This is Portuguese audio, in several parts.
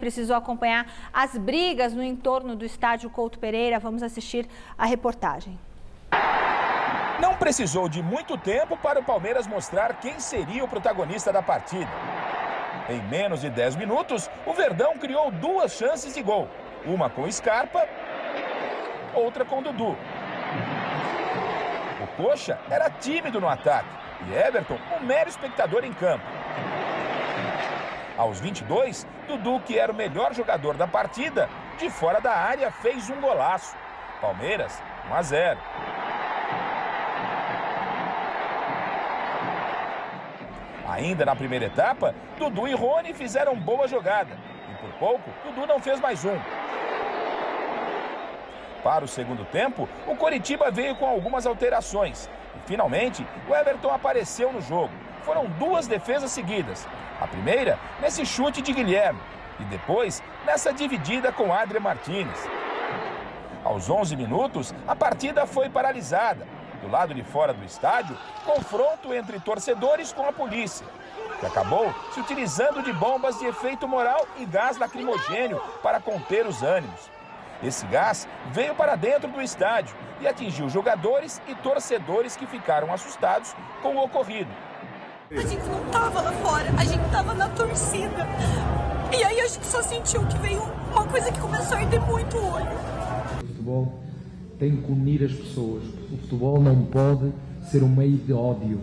Precisou acompanhar as brigas no entorno do estádio Couto Pereira. Vamos assistir a reportagem. Não precisou de muito tempo para o Palmeiras mostrar quem seria o protagonista da partida. Em menos de 10 minutos, o Verdão criou 2 chances de gol. Uma com Scarpa, outra com Dudu. O Coxa era tímido no ataque e Everton um mero espectador em campo. Aos 22, Dudu, que era o melhor jogador da partida, de fora da área fez um golaço. Palmeiras, 1-0. Ainda na primeira etapa, Dudu e Rony fizeram boa jogada. E por pouco, Dudu não fez mais um. Para o segundo tempo, o Coritiba veio com algumas alterações. E finalmente, o Everton apareceu no jogo. Foram 2 defesas seguidas. A primeira, nesse chute de Guilherme. E depois, nessa dividida com Adrian Martínez. Aos 11 minutos, a partida foi paralisada. Do lado de fora do estádio, confronto entre torcedores com a polícia, que acabou se utilizando de bombas de efeito moral e gás lacrimogênio para conter os ânimos. Esse gás veio para dentro do estádio e atingiu jogadores e torcedores que ficaram assustados com o ocorrido. A gente não estava lá fora, a gente estava na torcida. E aí a gente só sentiu que veio uma coisa que começou a arder muito o olho. O futebol tem que unir as pessoas. O futebol não pode ser um meio de ódio.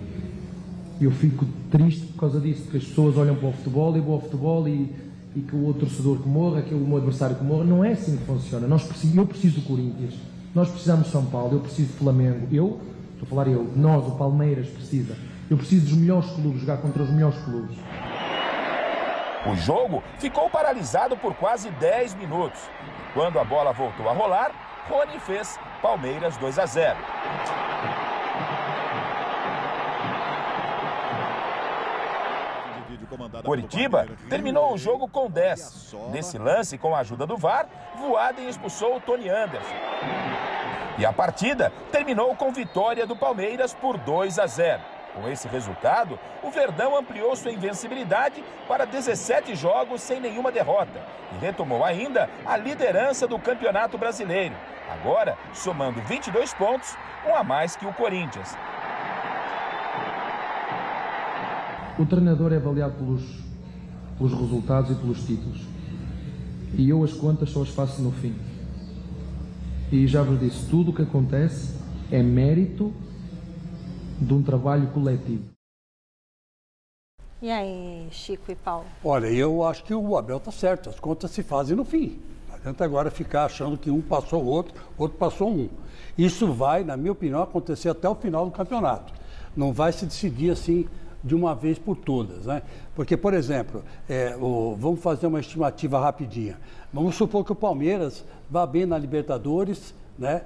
Eu fico triste por causa disso, porque as pessoas olham para o futebol e vão ao futebol e que o outro torcedor que morra, que o meu adversário que morra. Não é assim que funciona. Eu preciso do Corinthians, nós precisamos de São Paulo, eu preciso de Flamengo, nós, o Palmeiras precisa. Eu preciso dos melhores clubes, jogar contra os melhores clubes. O jogo ficou paralisado por quase 10 minutos. Quando a bola voltou a rolar, Rony fez Palmeiras 2-0. Coritiba terminou o jogo com 10. Nesse lance, com a ajuda do VAR, Voaden expulsou o Tony Anderson. E a partida terminou com vitória do Palmeiras por 2-0. Com esse resultado, o Verdão ampliou sua invencibilidade para 17 jogos sem nenhuma derrota e retomou ainda a liderança do Campeonato Brasileiro, agora somando 22 pontos, um a mais que o Corinthians. O treinador é avaliado pelos resultados e pelos títulos. E eu as contas só as faço no fim. E já vos disse, tudo o que acontece é mérito de um trabalho coletivo. E aí, Chico e Paulo? Olha, eu acho que o Abel está certo, as contas se fazem no fim. Não adianta agora ficar achando que um passou o outro passou um. Isso vai, na minha opinião, acontecer até o final do campeonato. Não vai se decidir assim de uma vez por todas, né? Porque, por exemplo, vamos fazer uma estimativa rapidinha. Vamos supor que o Palmeiras vá bem na Libertadores, né?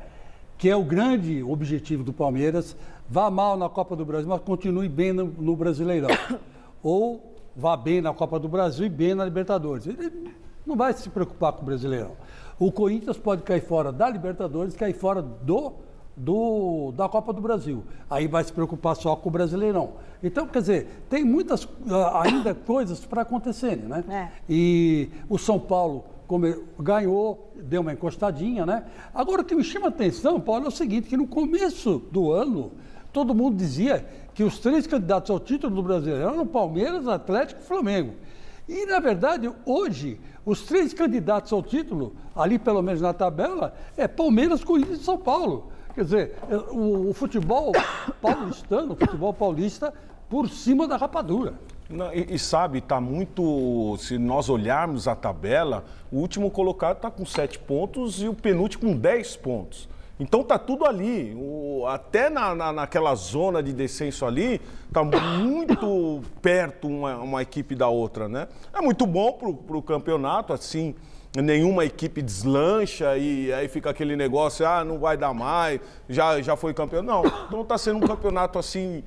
Que é o grande objetivo do Palmeiras, vá mal na Copa do Brasil, mas continue bem no Brasileirão. Ou vá bem na Copa do Brasil e bem na Libertadores. Ele não vai se preocupar com o Brasileirão. O Corinthians pode cair fora da Libertadores, cair fora da Copa do Brasil. Aí vai se preocupar só com o Brasileirão. Então, quer dizer, tem muitas ainda coisas para acontecerem, né? E o São Paulo ganhou, deu uma encostadinha, né? Agora, o que me chama a atenção, Paulo, é o seguinte, que no começo do ano, todo mundo dizia que os 3 candidatos ao título do Brasileirão eram Palmeiras, Atlético e Flamengo. E, na verdade, hoje, os 3 candidatos ao título, ali pelo menos na tabela, é Palmeiras, Corinthians e São Paulo. Quer dizer, o futebol paulistano, o futebol paulista, por cima da rapadura. Não, sabe, está muito, se nós olharmos a tabela, o último colocado está com 7 pontos e o penúltimo com 10 pontos. Então está tudo ali, até naquela zona de descenso ali, está muito perto uma equipe da outra, né? É muito bom para o campeonato, assim, nenhuma equipe deslancha e aí fica aquele negócio, não vai dar mais, já foi campeão. Não, então está sendo um campeonato assim,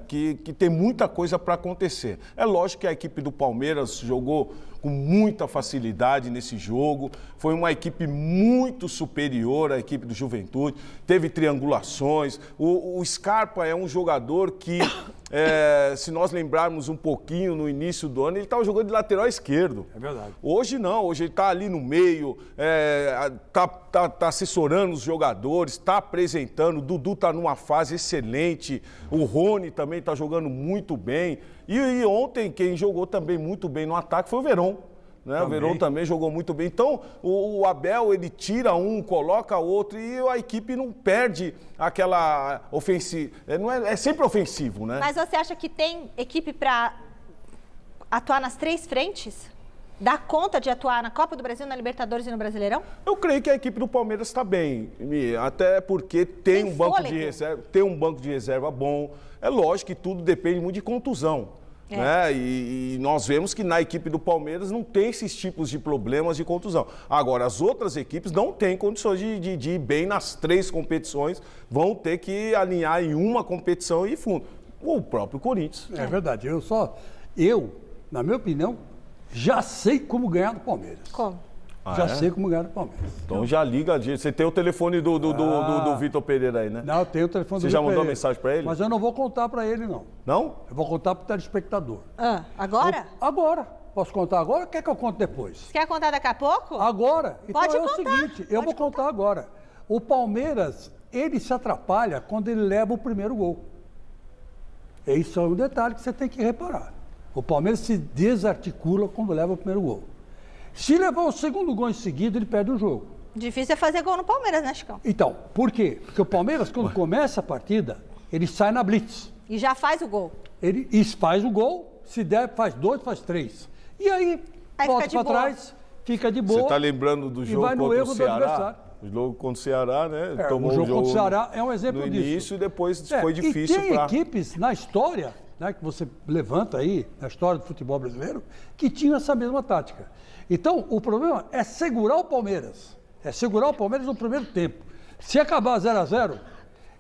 que tem muita coisa para acontecer. É lógico que a equipe do Palmeiras jogou com muita facilidade nesse jogo, foi uma equipe muito superior à equipe do Juventude, teve triangulações, o Scarpa é um jogador que se nós lembrarmos um pouquinho no início do ano, ele estava jogando de lateral esquerdo. É verdade. Hoje não, hoje ele está ali no meio, tá assessorando os jogadores, está apresentando, o Dudu está numa fase excelente, o Rony também está jogando muito bem. E ontem quem jogou também muito bem no ataque foi o Verón. Né? O Verón também jogou muito bem. Então, o Abel, ele tira um, coloca outro e a equipe não perde aquela ofensiva. É sempre ofensivo, né? Mas você acha que tem equipe para atuar nas 3 frentes? Dá conta de atuar na Copa do Brasil, na Libertadores e no Brasileirão? Eu creio que a equipe do Palmeiras está bem, até porque tem um banco de reserva, tem um banco de reserva bom. É lógico que tudo depende muito de contusão. Né? E nós vemos que na equipe do Palmeiras não tem esses tipos de problemas de contusão. Agora, as outras equipes não têm condições de ir bem nas 3 competições, vão ter que alinhar em uma competição e ir fundo. O próprio Corinthians. É verdade. Eu, na minha opinião, já sei como ganhar do Palmeiras. Como? Sei como ganhar do Palmeiras. Então já liga, você tem o telefone do Vitor Pereira aí, né? Não, eu tenho o telefone do Vitor Pereira. Você já mandou uma mensagem para ele? Mas eu não vou contar para ele, não. Não? Eu vou contar para o telespectador. Agora? Agora. Posso contar agora ou quer que eu conte depois? Você quer contar daqui a pouco? Agora. Então Pode é contar. o seguinte, eu vou contar agora. O Palmeiras, ele se atrapalha quando ele leva o primeiro gol. Isso é um detalhe que você tem que reparar. O Palmeiras se desarticula quando leva o primeiro gol. Se levar o segundo gol em seguida, ele perde o jogo. Difícil é fazer gol no Palmeiras, né, Chicão? Então, por quê? Porque o Palmeiras, quando começa a partida, ele sai na blitz. E já faz o gol. Ele faz o gol, se der, faz 2, faz 3. E aí volta para trás, fica de boa. Você está lembrando do jogo contra o Ceará? O jogo contra o Ceará, né? O jogo contra o Ceará é um exemplo disso. No início e depois foi difícil. E tem equipes na história, né, que você levanta aí, na história do futebol brasileiro, que tinham essa mesma tática. Então, o problema é segurar o Palmeiras. É segurar o Palmeiras no primeiro tempo. Se acabar 0-0,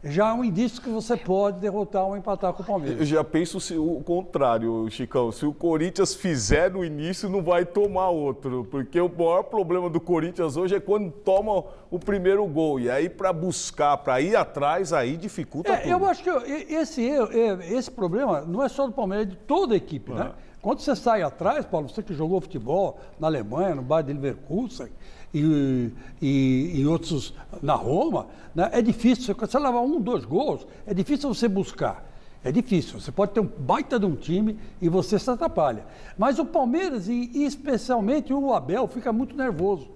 já é um indício que você pode derrotar ou empatar com o Palmeiras. Eu já penso o contrário, Chicão. Se o Corinthians fizer no início, não vai tomar outro. Porque o maior problema do Corinthians hoje é quando toma o primeiro gol. E aí, para buscar, para ir atrás, aí dificulta tudo. Eu acho que esse problema não é só do Palmeiras, é de toda a equipe, né? Quando você sai atrás, Paulo, você que jogou futebol na Alemanha, no Bayer Leverkusen e outros na Roma, né? É difícil, você levar 1, 2 gols, é difícil você buscar. É difícil, você pode ter um baita de um time e você se atrapalha. Mas o Palmeiras, e especialmente o Abel, fica muito nervoso.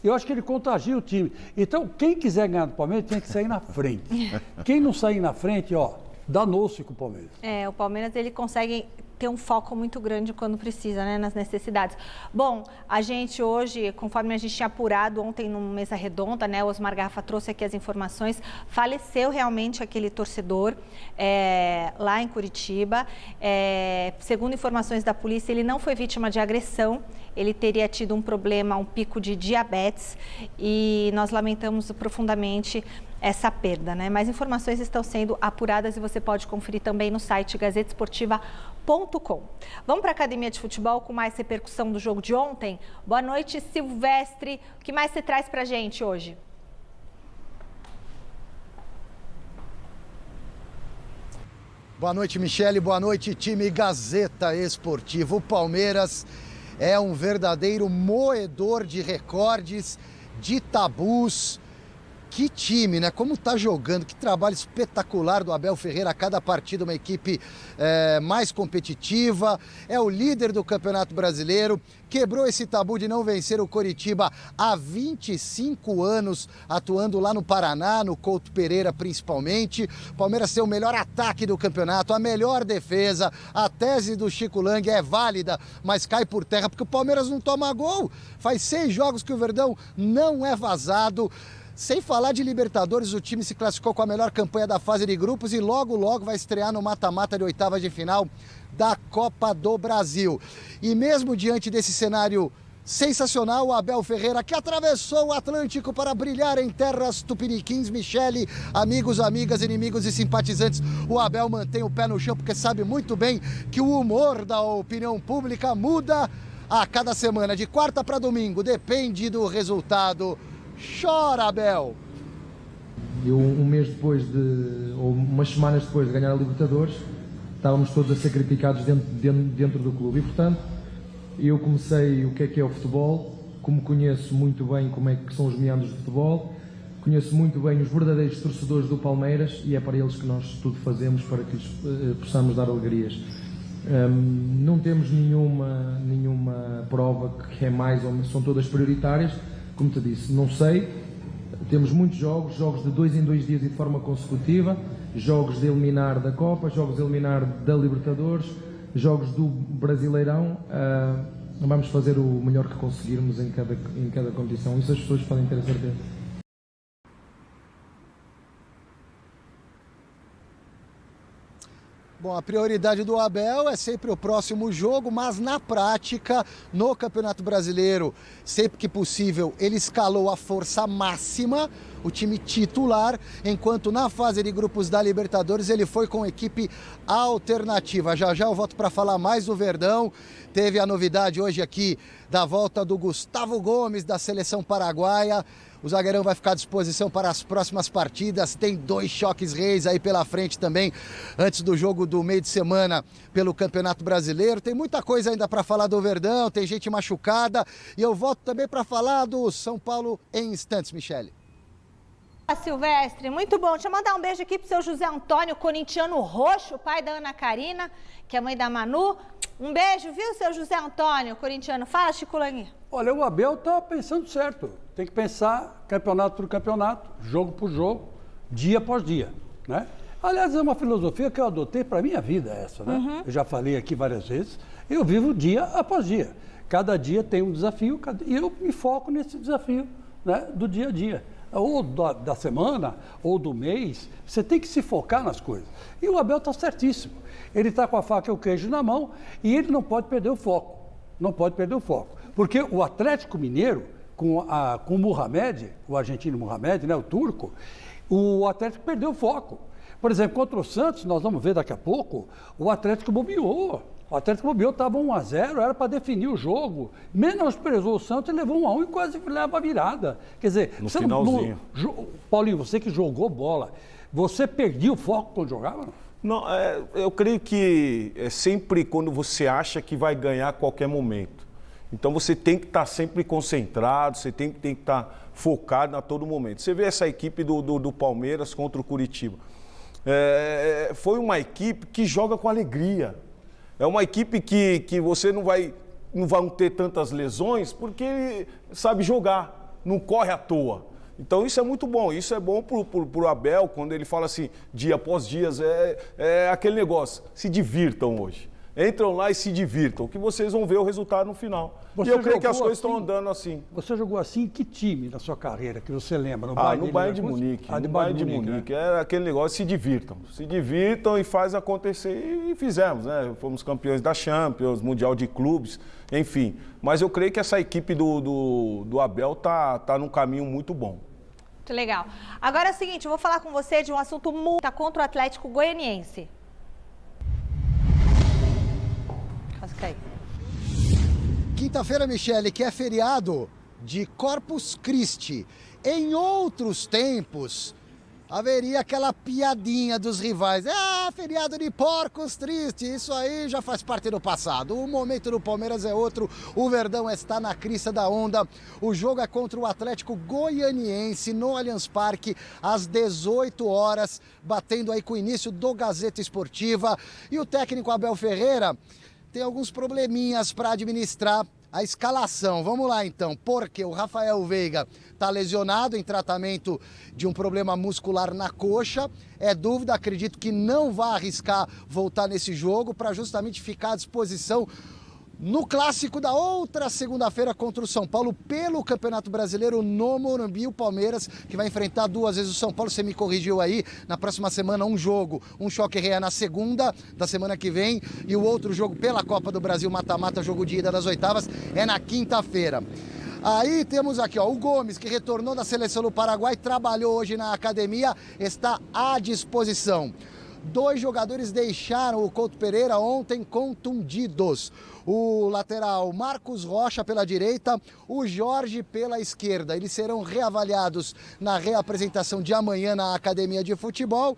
Eu acho que ele contagia o time. Então, quem quiser ganhar do Palmeiras tem que sair na frente. Quem não sair na frente, danou-se com o Palmeiras. O Palmeiras, ele consegue ter um foco muito grande quando precisa, né, nas necessidades. Bom, a gente hoje, conforme a gente tinha apurado ontem numa mesa redonda, né, o Osmar Garrafa trouxe aqui as informações, faleceu realmente aquele torcedor lá em Curitiba. Segundo informações da polícia, ele não foi vítima de agressão, ele teria tido um problema, um pico de diabetes, e nós lamentamos profundamente essa perda, né? Mais informações estão sendo apuradas e você pode conferir também no site gazetesportiva.com. Vamos para a academia de futebol com mais repercussão do jogo de ontem? Boa noite, Silvestre. O que mais você traz para a gente hoje? Boa noite, Michele. Boa noite, time Gazeta Esportiva. O Palmeiras é um verdadeiro moedor de recordes, de tabus. Que time, né? Como tá jogando, que trabalho espetacular do Abel Ferreira a cada partida, uma equipe mais competitiva, é o líder do Campeonato Brasileiro, quebrou esse tabu de não vencer o Coritiba há 25 anos, atuando lá no Paraná, no Couto Pereira principalmente. O Palmeiras tem o melhor ataque do campeonato, a melhor defesa, a tese do Chico Lang é válida, mas cai por terra porque o Palmeiras não toma gol. Faz 6 jogos que o Verdão não é vazado. Sem falar de Libertadores, o time se classificou com a melhor campanha da fase de grupos e logo vai estrear no mata-mata de oitavas de final da Copa do Brasil. E mesmo diante desse cenário sensacional, o Abel Ferreira, que atravessou o Atlântico para brilhar em terras tupiniquins, Michele, amigos, amigas, inimigos e simpatizantes, o Abel mantém o pé no chão porque sabe muito bem que o humor da opinião pública muda a cada semana, de quarta para domingo, depende do resultado. Chora, Abel! Eu, um mês depois ou umas semanas depois de ganhar a Libertadores, estávamos todos a ser criticados dentro do clube. E, portanto, eu comecei o que é o futebol, como conheço muito bem como é que são os meandros do futebol, conheço muito bem os verdadeiros torcedores do Palmeiras e é para eles que nós tudo fazemos para que lhes possamos dar alegrias. Não temos nenhuma prova que é mais ou menos, são todas prioritárias, como te disse, não sei, temos muitos jogos de 2 em 2 dias e de forma consecutiva, jogos de eliminar da Copa, jogos de eliminar da Libertadores, jogos do Brasileirão, vamos fazer o melhor que conseguirmos em cada competição, isso as pessoas podem ter a certeza. Bom, a prioridade do Abel é sempre o próximo jogo, mas na prática, no Campeonato Brasileiro, sempre que possível, ele escalou a força máxima, o time titular, enquanto na fase de grupos da Libertadores ele foi com equipe alternativa. Já já eu volto para falar mais do Verdão. Teve a novidade hoje aqui da volta do Gustavo Gomes, da seleção paraguaia. O zagueirão vai ficar à disposição para as próximas partidas. Tem 2 choques reis aí pela frente também, antes do jogo do meio de semana pelo Campeonato Brasileiro. Tem muita coisa ainda para falar do Verdão, tem gente machucada. E eu volto também para falar do São Paulo em instantes, Michele. Silvestre, muito bom. Deixa eu mandar um beijo aqui pro seu José Antônio, corintiano roxo, pai da Ana Karina, que é mãe da Manu. Um beijo, viu, seu José Antônio, corintiano. Fala, Chico Lange. Olha, o Abel está pensando certo. Tem que pensar campeonato por campeonato, jogo por jogo, dia após dia, né? Aliás, é uma filosofia que eu adotei para a minha vida essa, né? Uhum. Eu já falei aqui várias vezes. Eu vivo dia após dia. Cada dia tem um desafio e eu me foco nesse desafio, né, do dia a dia. Ou da semana, ou do mês, você tem que se focar nas coisas. E o Abel está certíssimo. Ele está com a faca e o queijo na mão e ele não pode perder o foco. Não pode perder o foco. Porque o Atlético Mineiro, com o Mohamed, o argentino Mohamed, né, o turco, o Atlético perdeu o foco. Por exemplo, contra o Santos, nós vamos ver daqui a pouco, o Atlético bobeou. O Atlético bobeou, estava 1-0, era para definir o jogo. Menosprezou o Santos e levou 1-1 e quase leva a virada. Quer dizer, no finalzinho. Paulinho, você que jogou bola, você perdia o foco quando jogava? Não, eu creio que é sempre quando você acha que vai ganhar a qualquer momento. Então você tem que estar sempre concentrado, você tem que estar focado a todo momento. Você vê essa equipe do Palmeiras contra o Curitiba. Foi uma equipe que joga com alegria. É uma equipe que você não vai ter tantas lesões porque sabe jogar, não corre à toa. Então isso é muito bom, isso é bom pro Abel, quando ele fala assim, dia após dia, é aquele negócio, se divirtam hoje. Entram lá e se divirtam, que vocês vão ver o resultado no final. E eu creio que as coisas estão andando assim. Você jogou assim em que time na sua carreira, que você lembra? No Bayern de Munique. No Bayern de Munique. Era aquele negócio, se divirtam e faz acontecer. E fizemos, né? Fomos campeões da Champions, Mundial de Clubes, enfim. Mas eu creio que essa equipe do Abel tá num caminho muito bom. Muito legal. Agora é o seguinte, eu vou falar com você de um assunto muito contra o Atlético Goianiense. Quinta-feira, Michele, que é feriado de Corpus Christi. Em outros tempos, haveria aquela piadinha dos rivais. Feriado de porcos triste, isso aí já faz parte do passado. O momento do Palmeiras é outro, o Verdão está na crista da onda. O jogo é contra o Atlético Goianiense no Allianz Parque, às 18 horas, batendo aí com o início do Gazeta Esportiva. E o técnico Abel Ferreira tem alguns probleminhas para administrar a escalação. Vamos lá então, porque o Rafael Veiga está lesionado em tratamento de um problema muscular na coxa. É dúvida, acredito que não vai arriscar voltar nesse jogo para justamente ficar à disposição no clássico da outra segunda-feira contra o São Paulo pelo Campeonato Brasileiro no Morumbi. O Palmeiras que vai enfrentar 2 vezes o São Paulo, você me corrigiu aí, na próxima semana um jogo, um choque real na segunda da semana que vem e o outro jogo pela Copa do Brasil, mata-mata, jogo de ida das oitavas, é na quinta-feira. Aí temos aqui, ó, o Gomes, que retornou da seleção do Paraguai, trabalhou hoje na academia, está à disposição. 2 jogadores deixaram o Couto Pereira ontem contundidos. O lateral Marcos Rocha pela direita, o Jorge pela esquerda. Eles serão reavaliados na reapresentação de amanhã na Academia de Futebol.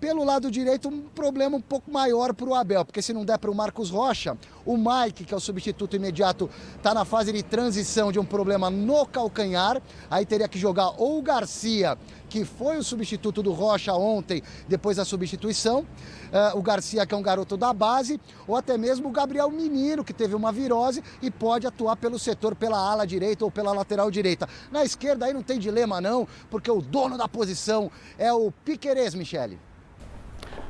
Pelo lado direito, um problema um pouco maior para o Abel, porque se não der para o Marcos Rocha, o Mike, que é o substituto imediato, está na fase de transição de um problema no calcanhar, aí teria que jogar ou o Garcia, que foi o substituto do Rocha ontem, depois da substituição, o Garcia, que é um garoto da base, ou até mesmo o Gabriel Menino, que teve uma virose e pode atuar pelo setor, pela ala direita ou pela lateral direita. Na esquerda aí não tem dilema não, porque o dono da posição é o Piquerez, Michele.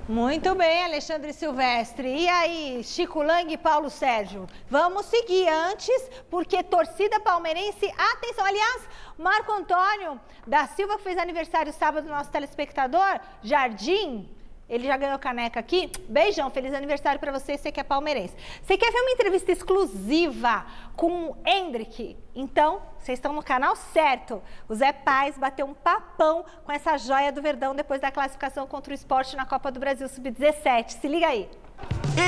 Muito bem, Alexandre Silvestre. E aí, Chico Lang e Paulo Sérgio? Vamos seguir antes, porque torcida palmeirense, atenção. Aliás, Marco Antônio da Silva, que fez aniversário sábado, nosso telespectador, Jardim, ele já ganhou caneca aqui. Beijão, feliz aniversário para você, você que é palmeirense. Você quer ver uma entrevista exclusiva com o Endrick? Então, vocês estão no canal certo. O Zé Paz bateu um papão com essa joia do Verdão depois da classificação contra o Sport na Copa do Brasil Sub-17. Se liga aí.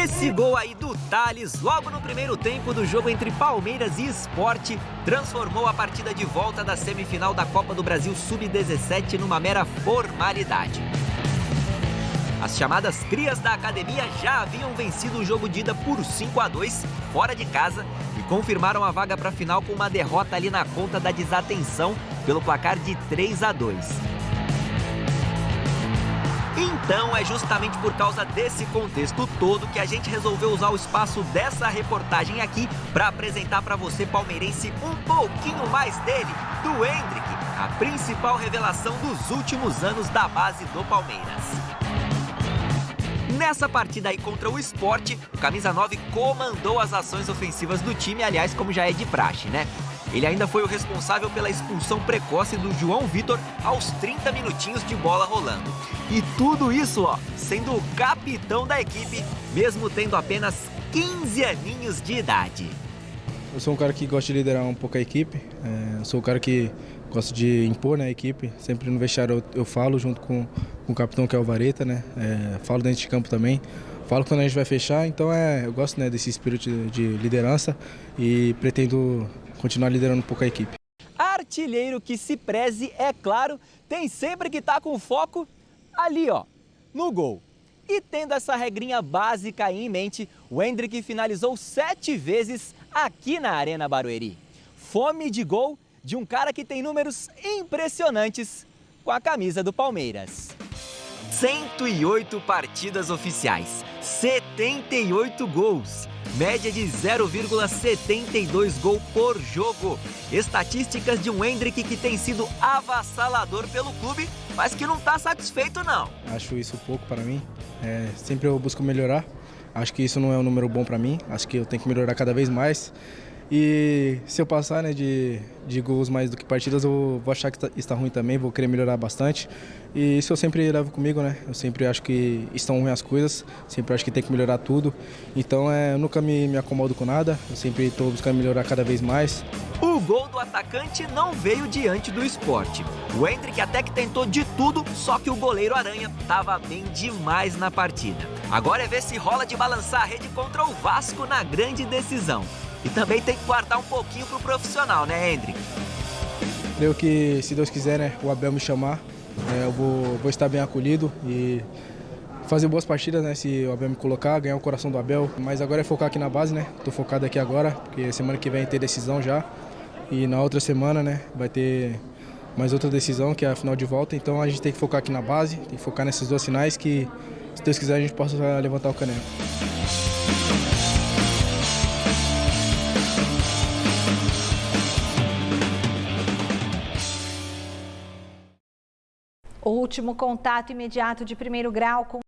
Esse gol aí do Thales, logo no primeiro tempo do jogo entre Palmeiras e Sport, transformou a partida de volta da semifinal da Copa do Brasil Sub-17 numa mera formalidade. As chamadas crias da academia já haviam vencido o jogo de ida por 5-2, fora de casa, e confirmaram a vaga para a final com uma derrota ali na conta da desatenção pelo placar de 3-2. Então é justamente por causa desse contexto todo que a gente resolveu usar o espaço dessa reportagem aqui para apresentar para você, palmeirense, um pouquinho mais dele, do Endrick, a principal revelação dos últimos anos da base do Palmeiras. Nessa partida aí contra o Sport, o camisa 9 comandou as ações ofensivas do time, aliás, como já é de praxe, né? Ele ainda foi o responsável pela expulsão precoce do João Vitor aos 30 minutinhos de bola rolando. E tudo isso, ó, sendo o capitão da equipe, mesmo tendo apenas 15 aninhos de idade. Eu sou um cara que gosta de liderar um pouco a equipe, eu sou um cara que gosta de impor, né, a equipe. Sempre no vestiário eu falo junto com o capitão, que é o Vareta, né? Falo dentro de campo também. Falo quando a gente vai fechar, então eu gosto, né, desse espírito de liderança e pretendo continuar liderando um pouco a equipe. Artilheiro que se preze, é claro, tem sempre que estar com foco ali, ó, no gol. E tendo essa regrinha básica aí em mente, o Endrick finalizou 7 vezes aqui na Arena Barueri. Fome de gol de um cara que tem números impressionantes com a camisa do Palmeiras. 108 partidas oficiais, 78 gols, média de 0,72 gol por jogo. Estatísticas de um Endrick que tem sido avassalador pelo clube, mas que não está satisfeito não. Acho isso pouco para mim, sempre eu busco melhorar. Acho que isso não é um número bom para mim, acho que eu tenho que melhorar cada vez mais. E se eu passar, né, de gols mais do que partidas, eu vou achar que está ruim também, vou querer melhorar bastante. E isso eu sempre levo comigo, né? Eu sempre acho que estão ruins as coisas, sempre acho que tem que melhorar tudo. Então eu nunca me acomodo com nada, eu sempre estou buscando melhorar cada vez mais. O gol do atacante não veio diante do Sport. O Endrick até que tentou de tudo, só que o goleiro Aranha estava bem demais na partida. Agora é ver se rola de balançar a rede contra o Vasco na grande decisão. E também tem que guardar um pouquinho pro profissional, né, Endrick? Creio que, se Deus quiser, né, o Abel me chamar, eu vou estar bem acolhido e fazer boas partidas, né, se o Abel me colocar, ganhar o coração do Abel. Mas agora é focar aqui na base, né? Tô focado aqui agora, porque semana que vem tem decisão já. E na outra semana, né, vai ter mais outra decisão, que é a final de volta. Então a gente tem que focar aqui na base, tem que focar nessas duas finais que, se Deus quiser, a gente possa levantar o caneco. O último contato imediato de primeiro grau com